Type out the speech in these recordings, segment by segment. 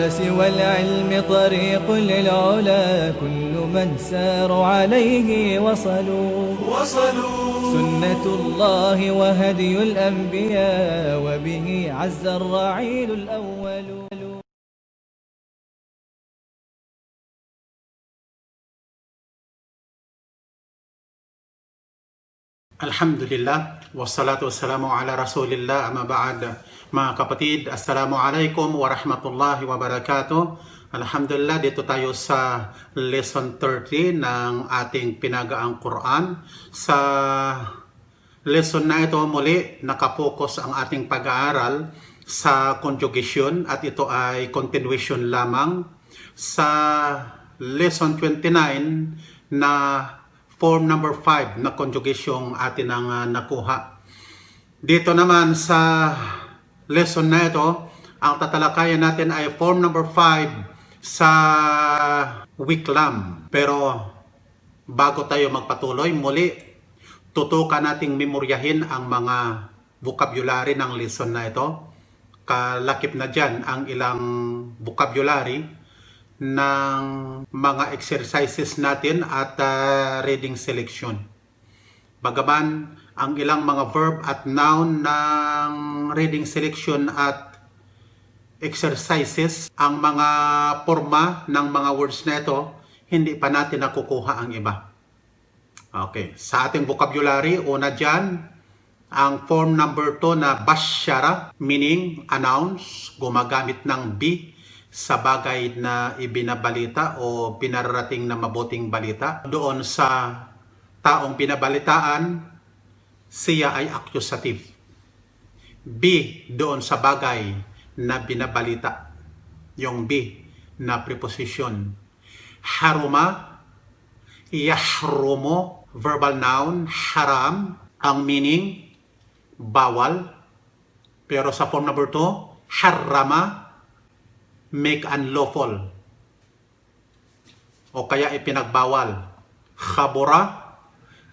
سوى العلم طريق للعلا، كل من ساروا عليه وصلوا. سنة الله وهدي الأنبياء، وبه عز الرعيل الأول. Alhamdulillah, wassalatu wassalamu ala rasulillah, amma ba'd. Mga kapatid, assalamualaikum warahmatullahi wabarakatuh. Alhamdulillah, dito tayo sa lesson 30 ng ating pinagaang Quran. Sa lesson na ito muli, nakapokus ang ating pag-aaral sa conjugation at ito ay continuation lamang sa lesson 29 na form number 5 na conjugation atin ang nakuha. Dito naman sa lesson na ito, ang tatalakayan natin ay form number 5 sa wiklam. Pero bago tayo magpatuloy, muli tutukan nating memoryahin ang mga vocabulary ng lesson na ito. Kalakip na dyan ang ilang vocabulary ng mga exercises natin at reading selection. Bagaman ang ilang mga verb at noun ng reading selection at exercises, ang mga forma ng mga words na ito, hindi pa natin nakukuha ang iba. Okay, sa ating vocabulary, una dyan, ang form number 2 na bashara, meaning announce, gumagamit ng be sa bagay na ibinabalita o pinararating na mabuting balita. Doon sa taong binabalitaan, siya ay accusative. Be doon sa bagay na binabalita, yung be na preposition. Haruma, yahrumo, verbal noun, haram, ang meaning bawal. Pero sa form number 2, harrama, make unlawful o kaya ipinagbawal. Khabura,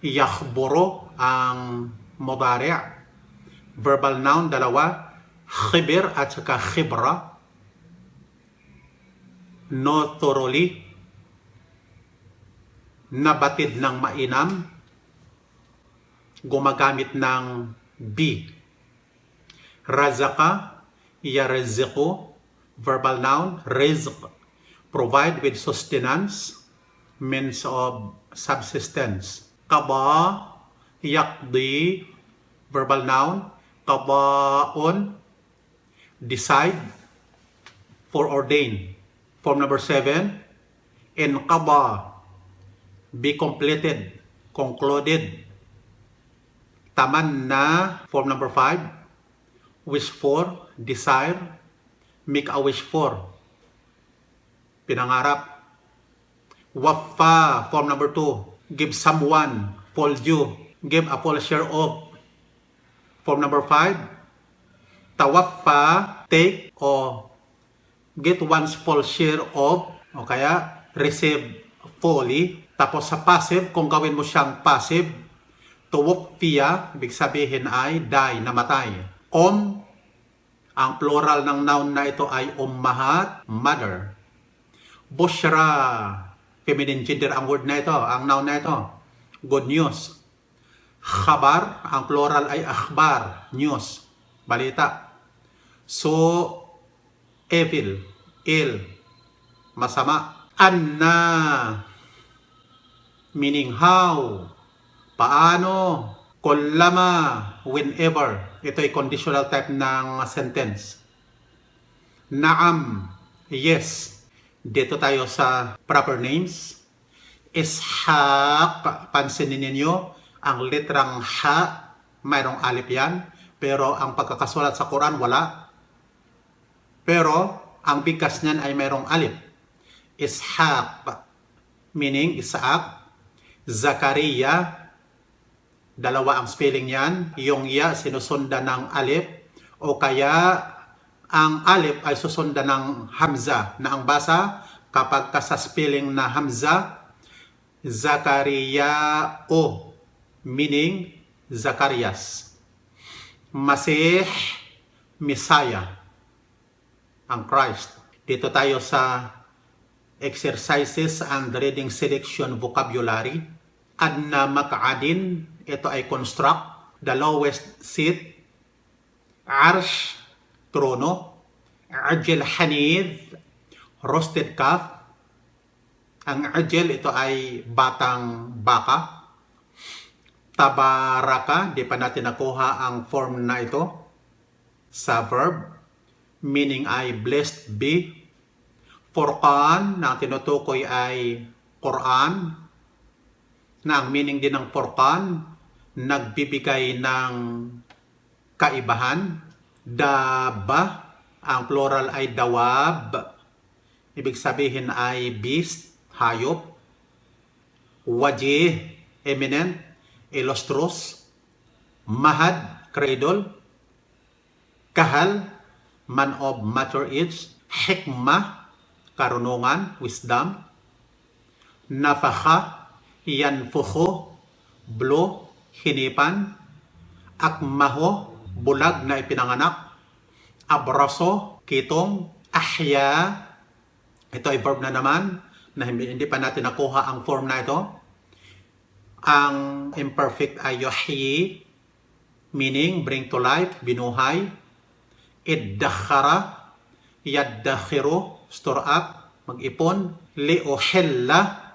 yakhburo ang mudari', verbal noun dalawa, khibir at saka khibra. No thoroughly, nabatid ng mainam, gumagamit ng be. Razaka, yarziqu, verbal noun, rizq, provide with sustenance, means of subsistence. Qada, yaqdi, verbal noun, qada'un, decide, foreordain. Form number 7, inqada, be completed, concluded. Tamanna, form number 5, wish for, desire, make a wish for, pinangarap. Waffa, form number 2, give someone, full due, give a full share of. Form number 5, tawaffa, take o get one's full share of, o kaya receive fully. Tapos sa passive, kung gawin mo siyang passive, tuwaffiya, ibig sabihin ay die, namatay. Ang plural ng noun na ito ay ummahat, mother. Bushra, feminine gender ang word na ito, ang noun na ito, good news. Khabar, ang plural ay akhbar, news, balita. So, evil, ill, masama. Anna, meaning how, paano, kullama, whenever. Ito ay conditional type ng sentence. Naam, yes. Dito tayo sa proper names. Ishaq, pansinin ninyo, ang litrang ha, mayroong alif yan. Pero ang pagkakasulat sa Quran, wala. Pero ang bigkas niyan ay mayroong alif. Ishaq, meaning Isaac. Zakaria, dalawa ang spelling yan. Yung ya sinusundan ng alif o kaya ang alif ay susundan ng hamza na ang basa kapag sa spelling na hamza, Zakaria o meaning Zacarias. Masih, Messiah, ang Christ. Dito tayo sa exercises and reading selection vocabulary. Adna mak'adin, ito ay construct. The lowest seat. Arsh, trono. Ajil hanid, roasted calf. Ang ajil, ito ay batang baka. Tabaraka, di pa natin nakuha ang form na ito sa verb. Meaning ay blessed be. Furqan, na tinutukoy ay Quran. Na ang meaning din ng Furqan, nagbibigay ng kaibahan. Daba, ang plural ay dawab. Ibig sabihin ay beast, hayop. Wajih, eminent, illustrious. Mahad, cradle. Kahal, man of mature age. Hikmah, karunungan, wisdom. Nafakha, yanfukho, blow, hinipan. Akmaho, bulag na ipinanganak. Abraso, kitong. Ahya, ito ay verb na naman na hindi pa natin nakuha ang form na ito. Ang imperfect ay yuhyi, meaning bring to life, binuhay. Iddakhara, yaddakhiru, store up, mag-ipon. Liuhilla,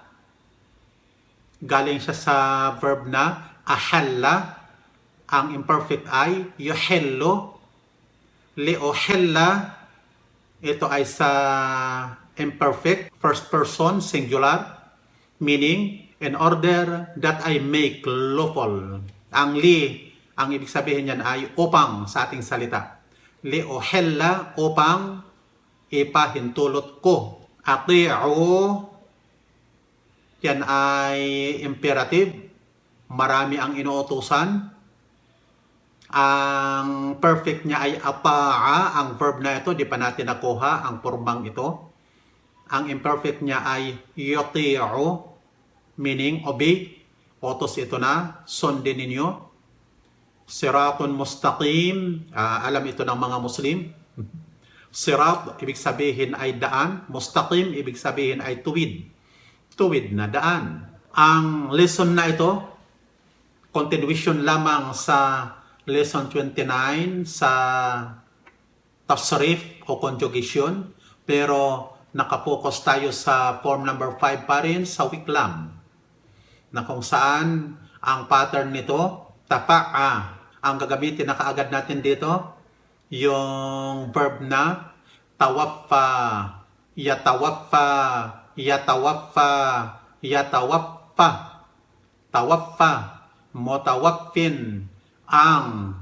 galing siya sa verb na ahalla. Ang imperfect ay yuhillu. Liuhilla, ito ay sa imperfect, first person, singular, meaning, in order that I make lawful. Ang li, ang ibig sabihin niyan ay upang sa ating salita. Liuhilla, upang ipahintulot ko. Ati'u, yan ay imperative, marami ang inuutusan. Ang perfect niya ay ata'a, ang verb na ito, di pa natin nakuha ang formang ito. Ang imperfect niya ay yuti'u, meaning obey, utos ito na, sundin ninyo. Siratun mustaqim, alam ito ng mga Muslim. Sirat, ibig sabihin ay daan. Mustaqim, ibig sabihin ay tuwid. Tuwid na daan. Ang lesson na ito, continuation lamang sa lesson 29 sa tasrif o conjugation, pero nakapokus tayo sa form number 5 pa rin sa wiklam, na kung saan ang pattern nito, tapa'a. Ang gagamitin na kaagad natin dito, yung verb na tawaffa, yatawaffa, yatawaffa, yatawaffa, tawaffa, mutawaffin. Ang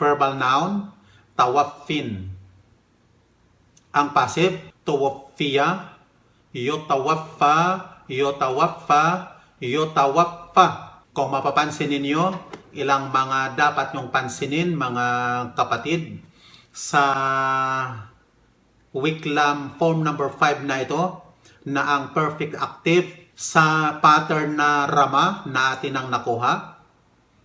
verbal noun, tawaffin. Ang passive, tuwaffiya, yutawaffa, yutawaffa, yutawaffa. Kung mapapansin ninyo, ilang mga dapat nyong pansinin, mga kapatid, sa wiklam form number 5 na ito, na ang perfect active sa pattern na rama na atin ang nakuha.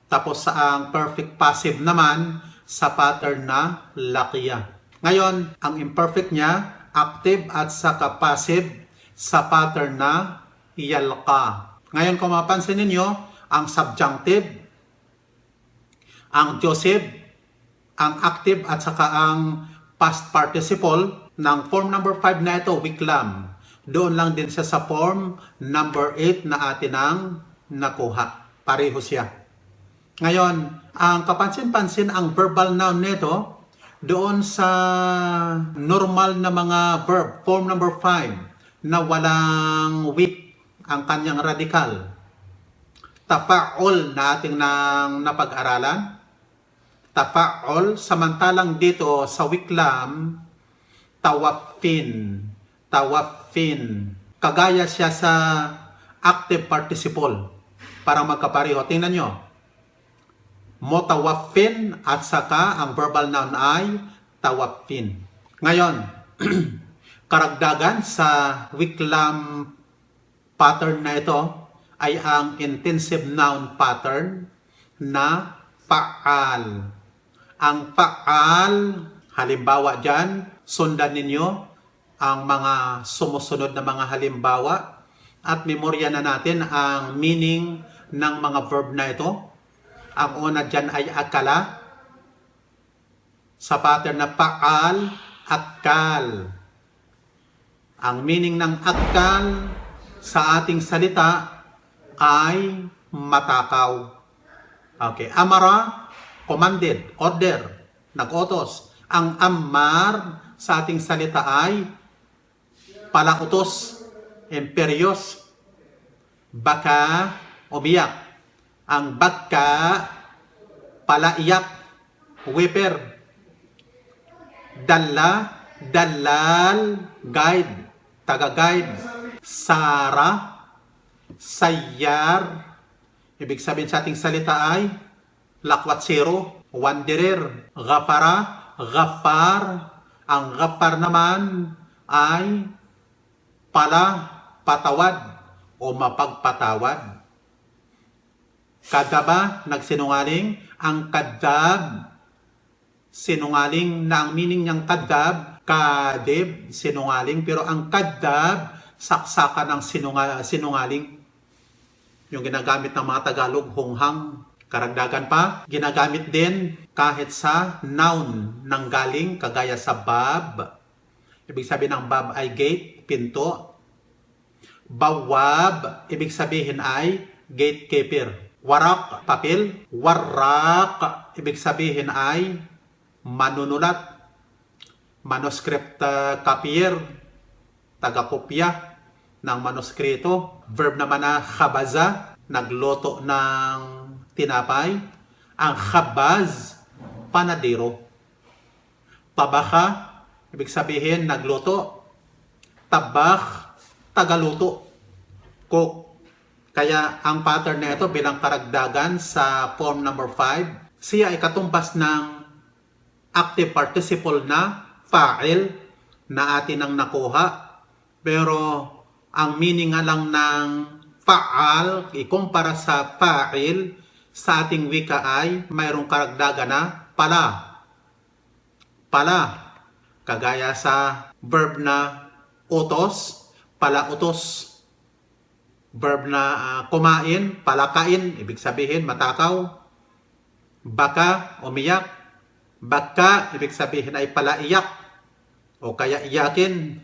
Tapos sa ang perfect passive naman sa pattern na laqiya. Ngayon, ang imperfect niya, active at saka passive sa pattern na yalqa. Ngayon, kung mapansin ninyo, ang subjunctive, ang joseph, ang active at saka ang past participle ng form number 5 na ito, wiklam. Doon lang din siya sa form number 8 na atin ang nakuha. Pareho siya. Ngayon, ang kapansin-pansin ang verbal noun nito doon sa normal na mga verb, form number 5, na walang with ang kanyang radikal. Tafa'ul na ating napag-aralan. Tafa'ul, samantalang dito sa wiklam, tawaffin, tawaffin. Kagaya siya sa active participle para magkapareho. Tingnan nyo. Mutawaffin at saka ang verbal noun ay tawaffin. Ngayon, karagdagan sa wiklam pattern na ito ay ang intensive noun pattern na fa'al. Ang fa'al, halimbawa dyan, sundan ninyo, ang mga sumusunod na mga halimbawa at memorya na natin ang meaning ng mga verb na ito. Ang una dyan ay akala, sa pattern na faal, akal. Ang meaning ng akal sa ating salita ay matakaw. Okay, amara, commanded, order, nag-utos. Ang ammar sa ating salita ay palautos, imperious. Baka, umiyak. Ang baka, palaiyak, whipper. Dalla, dalal, guide, taga-guide. Sara, sayyar. Ibig sabihin sa ating salita ay lakwatsero, wanderer. Ghafara, ghafar. Ang ghafar naman ay patawad o mapagpatawad. Kadaba, nagsinungaling. Ang kadab, sinungaling na ang meaning niyang kadab, kadib, sinungaling. Pero ang kadab, saksakan ng sinungaling. Yung ginagamit ng mga Tagalog, hunghang. Karagdagan pa, ginagamit din kahit sa noun ng galing, kagaya sa bab. Ibig sabihin ng bab ay gate, pinto. Bawab, ibig sabihin ay gatekeeper. Warak, papel. Warak, ibig sabihin ay manunulat. Manuscript copier, taga-kopya ng manuskrito. Verb naman na khabaza, nagloto ng tinapay. Ang khabaz, panadero. Tabaka, ibig sabihin nagluto. Tabak, tagaluto. Cook. Kaya ang pattern na ito bilang karagdagan sa form number 5, siya ay katumbas ng active participle na fa'il na atin ang nakuha. Pero ang meaning nga lang ng fa'al, ikumpara sa fa'il, sa ating wika ay mayroong karagdagan na pala. Pala. Kagaya sa verb na utos, palautos. Verb na kumain, palakain, ibig sabihin matakaw. Baka, umiyak. Baka, ibig sabihin ay palaiyak. O kaya iyakin.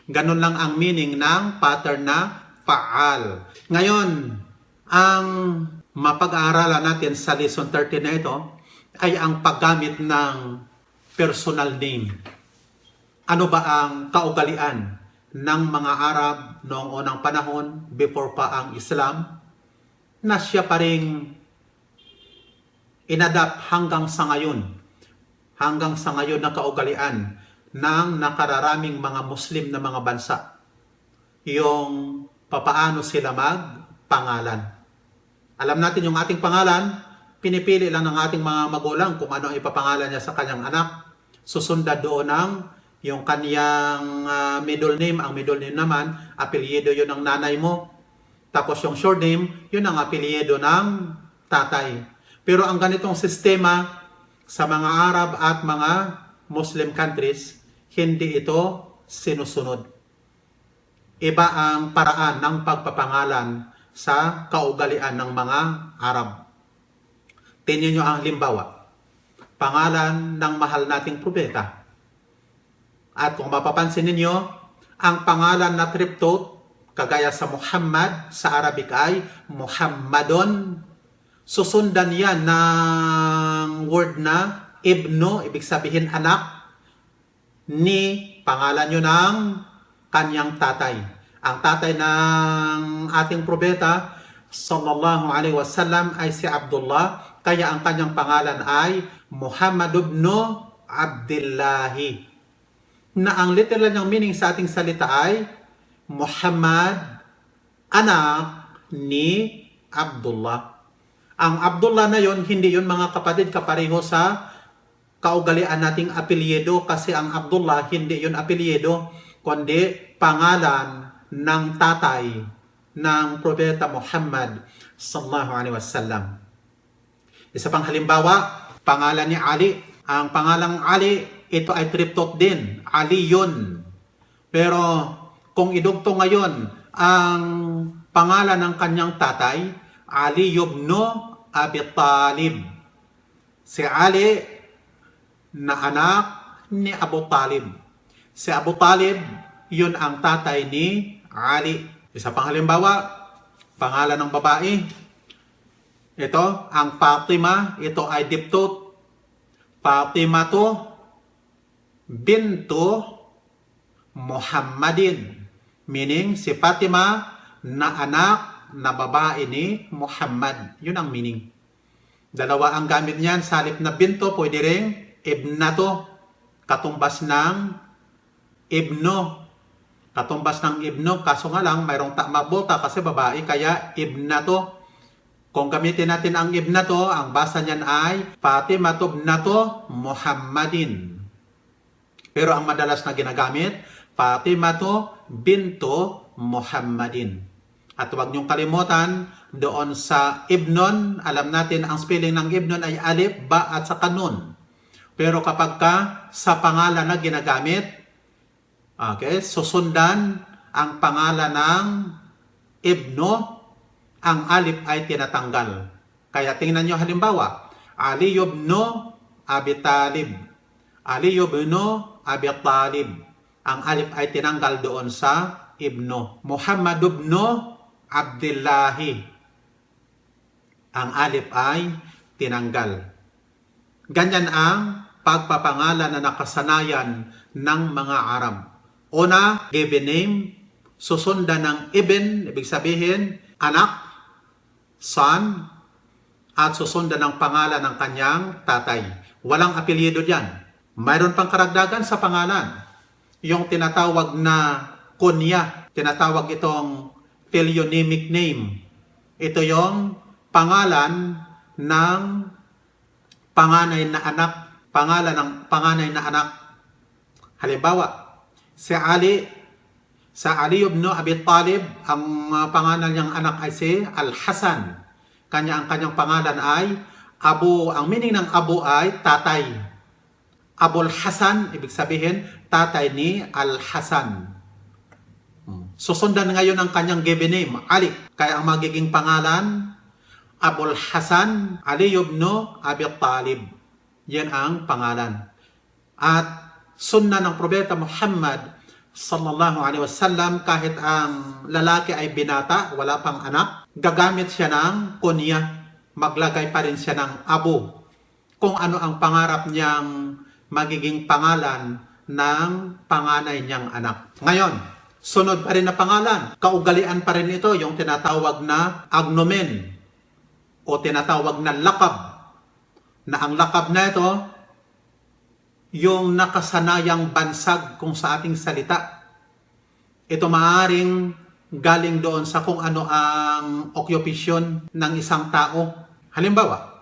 Ganun lang ang meaning ng pattern na fa'al. Ngayon, ang mapag-aaralan natin sa lesson 13 na ito ay ang paggamit ng personal name. Ano ba ang kaugalian ng mga Arab noong unang panahon, before pa ang Islam, na siya pa ring inadapt hanggang sa ngayon na kaugalian ng nakararaming mga Muslim na mga bansa. Yung papaano sila magpangalan. Alam natin yung ating pangalan, pinipili lang ng ating mga magulang kung ano ang ipapangalan niya sa kanyang anak. Susundad doon ng yung kanyang middle name. Ang middle name naman, apelyido yun ng nanay mo. Tapos yung short name, yun ang apelyido ng tatay. Pero ang ganitong sistema sa mga Arab at mga Muslim countries, hindi ito sinusunod. Iba ang paraan ng pagpapangalan sa kaugalian ng mga Arab. Tingnan nyo ang halimbawa. Pangalan ng mahal nating propeta. At kung mapapansin ninyo, ang pangalan na triptode, kagaya sa Muhammad, sa Arabic ay Muhammadon. Susundan yan ng word na ibno, ibig sabihin anak, ni pangalan nyo ng kanyang tatay. Ang tatay ng ating propeta, sallallahu alaihi wasallam, ay si Abdullah. Kaya ang kanyang pangalan ay Muhammad ibn Abdillahi. Na ang literal niyang meaning sa ating salita ay Muhammad, anak ni Abdullah. Ang Abdullah na yon, hindi yon mga kapatid kapareho sa kaugalian nating apelyido, kasi ang Abdullah hindi yon apelyido, kundi pangalan ng tatay ng propeta Muhammad sallallahu alaihi wasallam. Isa pang halimbawa, pangalan ni Ali. Ang pangalang Ali, ito ay triptode din. Ali yun. Pero kung idugtong ngayon ang pangalan ng kanyang tatay, Ali ibn Abi Talib. Si Ali na anak ni Abu Talib. Si Abu Talib, yun ang tatay ni Ali. Isa pang halimbawa, pangalan ng babae. Ito, ang Fatima, ito ay diptot. Fatima to bintu Muhammadin. Meaning, si Fatima na anak na babae ni Muhammad. Yun ang meaning. Dalawa ang gamit niyan. Sa halip na binto, pwede rin ibnato. Katumbas ng ibno. Katumbas ng ibno. Kaso nga lang, mayroong mabota kasi babae, kaya ibnato. Kung gamitin natin ang ibnato, ang basa niyan ay Fatima ibnato Muhammadin. Pero ang madalas na ginagamit, Fatima bintu Muhammadin. At huwag niyong kalimutan, doon sa ibnon, alam natin ang spelling ng ibnon ay alif, ba at saka nun. Pero kapag sa pangalan na ginagamit, okay, susundan ang pangalan ng ibno, ang alif ay tinatanggal. Kaya tingnan nyo halimbawa, Ali ibn Abi Talib. Ali ibn Abi Talib. Ang alif ay tinanggal doon sa ibno. Muhammad ibn Abdullahi. Ang alif ay tinanggal. Ganyan ang pagpapangalan na nakasanayan ng mga Arab. Una, given name, susundan ng ibn, ibig sabihin, anak, son, at susundan ng pangalan ng kanyang tatay. Walang apelyido diyan. Mayroon pang karagdagan sa pangalan. Yung tinatawag na kunya, tinatawag itong philionymic name. Ito yung pangalan ng panganay na anak, pangalan ng panganay na anak. Halimbawa, sa Ali ibn Abi Talib, ang pangalan niyang anak ay si Al-Hasan. Ang kanyang pangalan ay Abu, ang meaning ng Abu ay tatay. Abul Hasan, ibig sabihin, tatay ni Al-Hasan. Susundan ngayon ang kanyang given name, Ali. Kaya ang magiging pangalan, Abul Hasan, Ali ibn Abi Talib. Yan ang pangalan. At sunna ng Propeta Muhammad sallallahu alaihi wasallam, kahit ang lalaki ay binata, wala pang anak, gagamit siya ng kunya, maglagay pa rin siya ng Abu. Kung ano ang pangarap niyang magiging pangalan ng panganay niyang anak. Ngayon, sunod pa rin na pangalan. Kaugalian pa rin ito, yung tinatawag na agnomen o tinatawag na lakab. Na ang lakab na ito, yung nakasanayang bansag kung sa ating salita. Ito maaaring galing doon sa kung ano ang occupation ng isang tao. Halimbawa,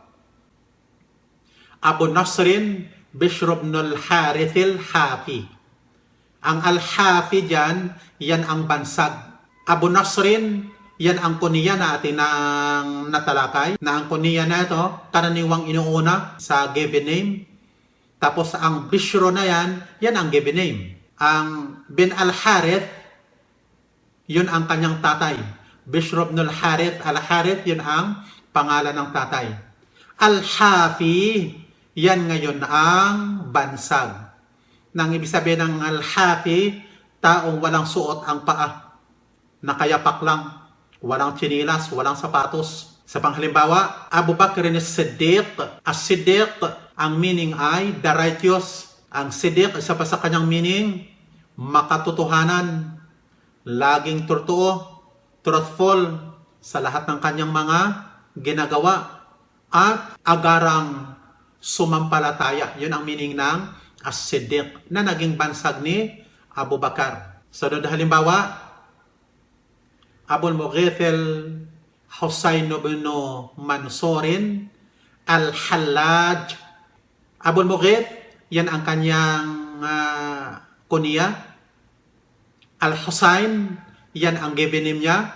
Abu Nasrin Bishr ibn al-Harith al-Hafi. Ang al-Hafi dyan, yan ang bansag. Abu Nasrin, yan ang kuniya na atin ng natalakay. Na ang kuniya na ito, karaniwang inuuna sa given name. Tapos ang Bishro na yan ang given name. Ang bin al-Harith, yun ang kanyang tatay. Bishr ibn al-Harith, al-Harith, yun ang pangalan ng tatay. Al-Hafi, yan ngayon ang bansag. Nang ibig sabihin ng al-Hafi, taong walang suot ang paa. Nakayapak lang. Walang chinilas, walang sapatos. Sa panghalimbawa, Abu Bakr as-Siddiq. As-Siddiq, ang meaning ay the righteous. Ang Siddiq, isa pa sa kanyang meaning, makatotohanan. Laging totoo, truthful sa lahat ng kanyang mga ginagawa. At agarang sumampalataya. Yun ang meaning ng as-Siddiq na naging bansag ni Abu Bakar. Sunod na halimbawa, Abul Mughith al-Husayn ibn Mansurin al-Hallaj. Abul Mughith, yan ang kanyang kunya. Al-Husayn, yan ang given name niya.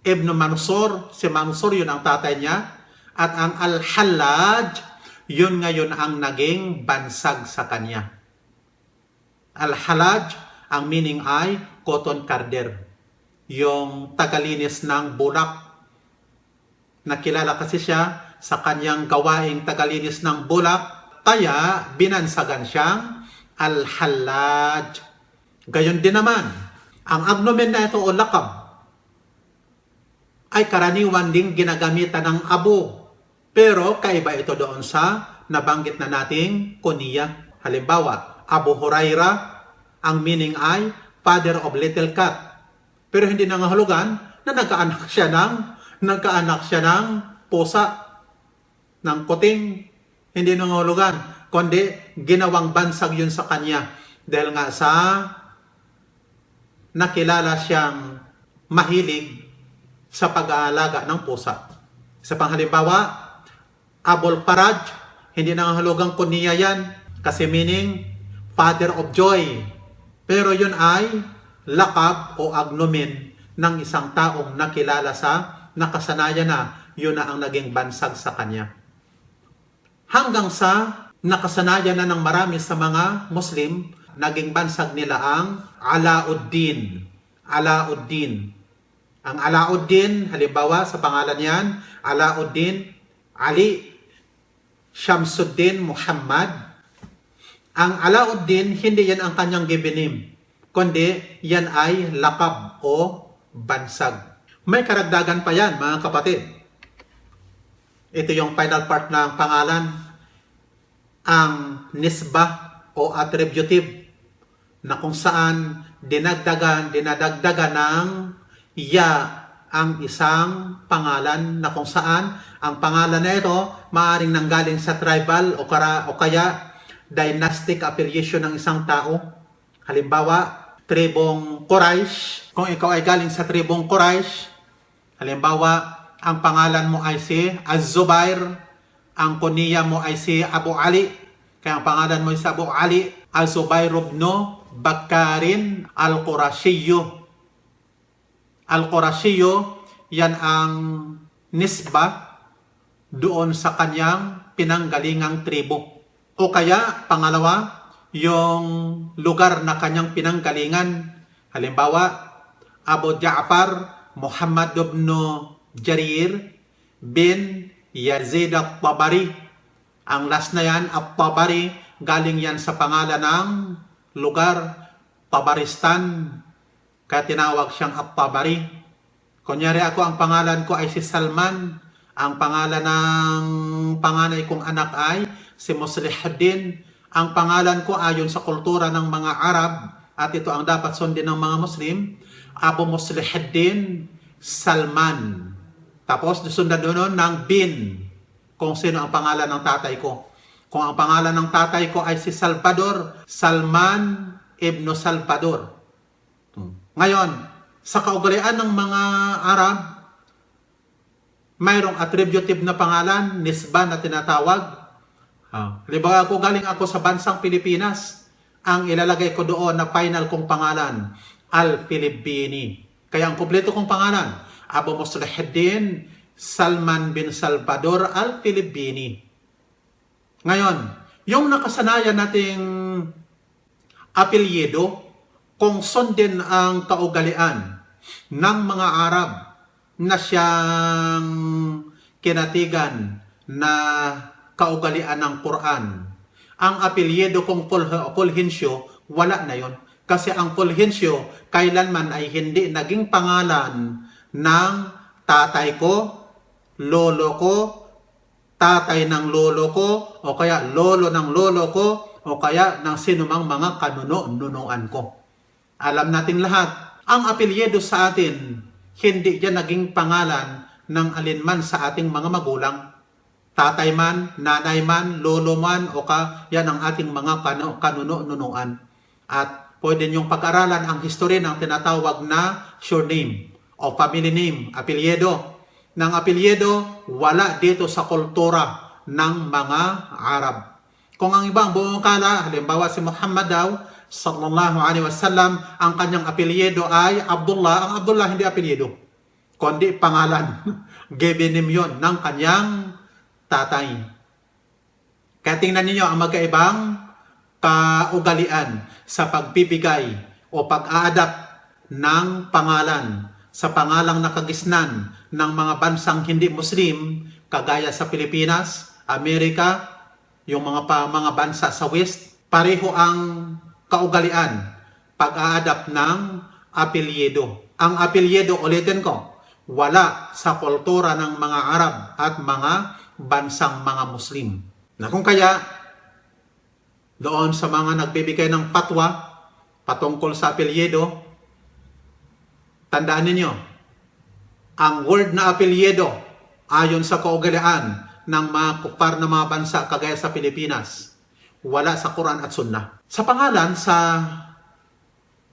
Ibn Mansur, si Mansur, yun ang tatay niya. At ang Al-Hallaj, yun ngayon ang naging bansag sa kanya. Al-Hallaj, Ang meaning ay cotton carder, yung tagalinis ng bulak. Nakilala kasi siya sa kanyang gawaing tagalinis ng bulak, kaya binansagan siyang Al-Hallaj. Gayon din naman, ang agnomen na ito o lakab ay karaniwan ding ginagamitan ng abo. Pero kaiba ito doon sa nabanggit na nating kuniya. Halimbawa, Abu Huraira, ang meaning ay father of little cat. Pero hindi nangahulugan na nagkaanak siya ng pusa, ng kuting. Hindi nangahulugan, kundi ginawang bansag yun sa kanya. Dahil nga sa nakilala siyang mahilig sa pag-aalaga ng pusa. Sa panghalimbawa, Abul Faraj, hindi nangahulugang kuniya yan, kasi meaning father of joy. Pero yun ay lakab o agnomen ng isang taong nakilala sa nakasanayan na yun na ang naging bansag sa kanya. Hanggang sa nakasanayan na ng marami sa mga Muslim, naging bansag nila ang Alauddin. Alauddin. Ang Alauddin, halimbawa sa pangalan yan, Alauddin Ali Shamsuddin Muhammad. Ang Alauddin, hindi yan ang kanyang given name, kundi yan ay lakab o bansag. May karagdagan pa yan, mga kapatid. Ito yung final part ng pangalan, ang nisbah o attributive, na kung saan dinadagdagan ng ya ang isang pangalan, na kung saan ang pangalan na ito maaaring nanggaling sa tribal o kaya dynastic affiliation ng isang tao. Halimbawa, tribong Quraysh. Kung ikaw ay galing sa tribong Quraysh, halimbawa, ang pangalan mo ay si Az-Zubair, ang kuniya mo ay si Abu Ali, kaya ang pangalan mo ay si Abu Ali, Az-Zubair ibn Bakkarin Al-Qurashiyo. Al-Qurashiyo, yan ang nisba doon sa kanyang pinanggalingang tribo. O kaya, pangalawa, yung lugar na kanyang pinanggalingan. Halimbawa, Abu Ja'far Muhammad ibn Jarir bin Yazid al-Tabari. Ang last na yan, al-Tabari, galing yan sa pangalan ng lugar, Tabaristan. Kaya tinawag siyang al-Tabari. Kunyari ako, ang pangalan ko ay si Salman. Ang pangalan ng panganay kong anak ay si Muslihuddin. Ang pangalan ko ayon sa kultura ng mga Arab, at ito ang dapat sundin ng mga Muslim, Abu Muslihuddin Salman. Tapos sundan doon ng bin, kung sino ang pangalan ng tatay ko. Kung ang pangalan ng tatay ko ay si Salvador, Salman ibn Salvador. Ngayon, sa kaugalian ng mga Arab, mayroong attributive na pangalan, nisba na tinatawag. Halimbawa, galing ako sa bansang Pilipinas, ang ilalagay ko doon na final kong pangalan, Al-Filibini. Kaya ang kumpleto kong pangalan, Abu Muslihuddin Salman bin Salvador Al-Filibini. Ngayon, yung nakasanayan nating apelyido, kung sundin ang kaugalian ng mga Arab na siyang kinatigan na kaugalian ng Quran, ang apelyido kung Fulgencio, wala na yon. Kasi ang Fulgencio, kailanman ay hindi naging pangalan ng tatay ko, lolo ko, tatay ng lolo ko, o kaya lolo ng lolo ko, o kaya ng sinumang mga kanuno-nunuan ko. Alam natin lahat, ang apelyido sa atin, hindi yan naging pangalan ng alinman sa ating mga magulang. Tatay man, nanay man, lolo man, o yan ang ating mga kanuno-nunuan. At pwede niyong pag-aralan ang history ng tinatawag na surname o family name, apelyido. Ng apelyido, wala dito sa kultura ng mga Arab. Kung ang ibang buong kala, halimbawa si Muhammad daw, sallallahu alaihi wasallam, ang kanyang apelyido ay Abdullah. Ang Abdullah hindi apelyido, kundi pangalan. Given name yun ng kanyang tatay. Kaya tingnan ninyo ang magkaibang kaugalian sa pagbibigay o pag-a-adapt ng pangalan sa pangalang nakagisnan ng mga bansang hindi Muslim, kagaya sa Pilipinas, Amerika, yung mga bansa sa West, pareho ang kaugalian pag-a-adapt ng apelyido. Ang apelyido, ulitin ko, wala sa kultura ng mga Arab at mga bansang mga Muslim. Na kung kaya, doon sa mga nagbibigay ng patwa patungkol sa apelyido, tandaan ninyo, ang word na apelyido ayon sa kaugalian ng mga kupar na mga bansa kagaya sa Pilipinas, wala sa Quran at Sunnah. Sa pangalan, sa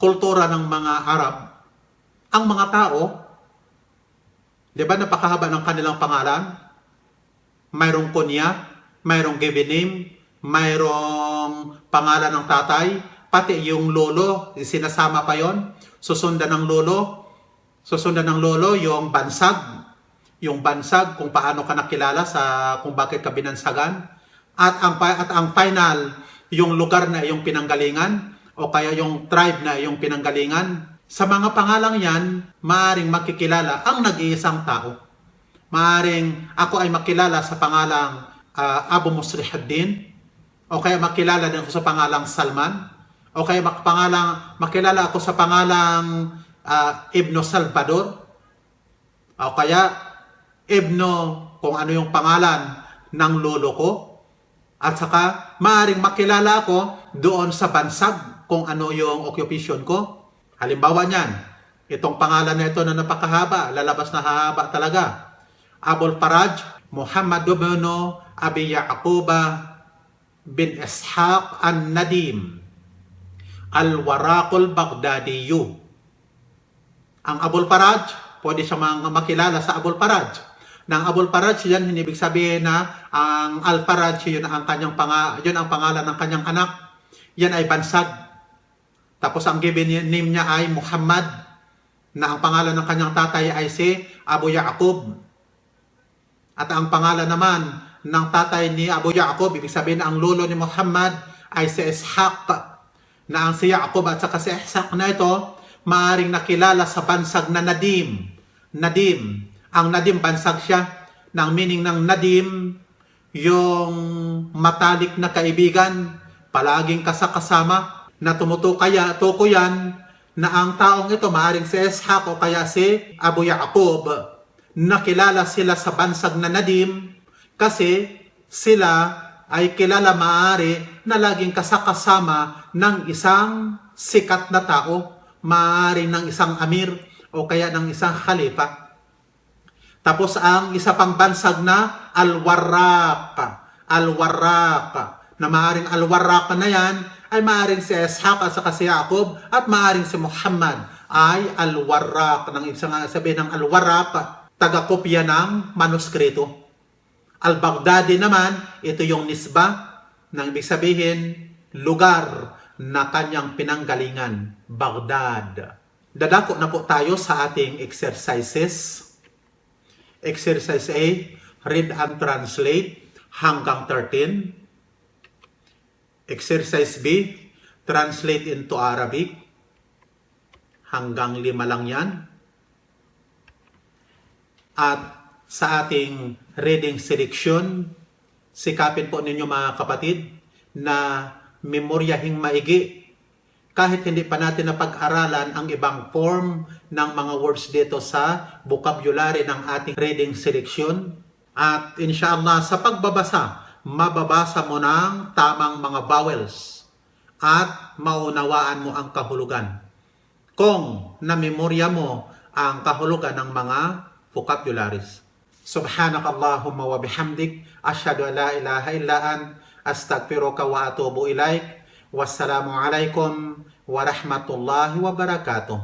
kultura ng mga Arab, ang mga tao, di ba napakahaba ng kanilang pangalan? Mayroong kunya, mayroong given name, mayroong pangalan ng tatay, pati yung lolo, sinasama pa yon. Susundan ng lolo yung bansag. Yung bansag, kung paano ka nakilala sa kung bakit ka binansagan. At ang final, yung lugar na iyong pinanggalingan o kaya yung tribe na iyong pinanggalingan. Sa mga pangalang yan, maaaring makikilala ang nag-iisang tao. Maaaring ako ay makilala sa pangalang Abu Muslihuddin, o kaya makilala din ako sa pangalang Salman, o kaya makilala ako sa pangalang Ibno Salvador, o kaya Ibno kung ano yung pangalan ng lolo ko, at saka maaaring makilala ako doon sa bansag kung ano yung occupation ko. Halimbawa niyan, itong pangalan na ito na napakahaba, lalabas na hahaba talaga. Abul Faraj Muhammad ibn Abi Yaquba bin Ishaq an-Nadim al-Waraqul Baghdadiyu. Ang Abul Faraj, pwede siya makilala sa Abul Faraj. Nang Abul Faraj, yan hindi ibig sabihin na ang Al-Faraj, yun ang pangalan ng kanyang anak. Yan ay bansag. Tapos ang given name niya ay Muhammad, na ang pangalan ng kanyang tatay ay si Abu Yaqub. At ang pangalan naman ng tatay ni Abu Yaqub, ibig sabihin na ang lolo ni Muhammad ay si Ishaq, na ang si Yaqub at saka si Ishaq na ito, maaring nakilala sa bansag na Nadim. Nadim. Ang Nadim, bansag siya. Ang meaning ng Nadim, yung matalik na kaibigan, palaging kasama, na tumutukoyan na ang taong ito, maaring si Ishaq o kaya si Abu Yaqub, nakilala sila sa bansag na Nadim kasi sila ay kilala maari na laging kasama ng isang sikat na tao, maari ng isang amir o kaya ng isang khalifa. Tapos ang isa pang bansag na Al-Warraq, na maaring Al-Warraq na yan ay maaring si Ishaq at saka si Yaqub at maaring si Muhammad ay Al-Warraq. Nang isang sabihin ng Al-Warraq, taga-kopya ng manuskrito. Al-Baghdadi naman, ito yung nisba, ng ibig sabihin, lugar na kanyang pinanggalingan, Baghdad. Dadako na po tayo sa ating exercises. Exercise A, read and translate hanggang 13. Exercise B, translate into Arabic. Hanggang 5 lang yan. At sa ating reading selection, sikapin po ninyo mga kapatid na memoryahing maigi kahit hindi pa natin napag-aralan ang ibang form ng mga words dito sa vocabulary ng ating reading selection. At inshallah sa pagbabasa, mababasa mo ng tamang mga vowels at maunawaan mo ang kahulugan kung namemorya mo ang kahulugan ng mga vocabularies. Subhanakallahumma wa bihamdik, asyhadu an la ilaha illa ant, astaghfiruka wa atubu ilaik. Wassalamu alaikum warahmatullahi wabarakatuh.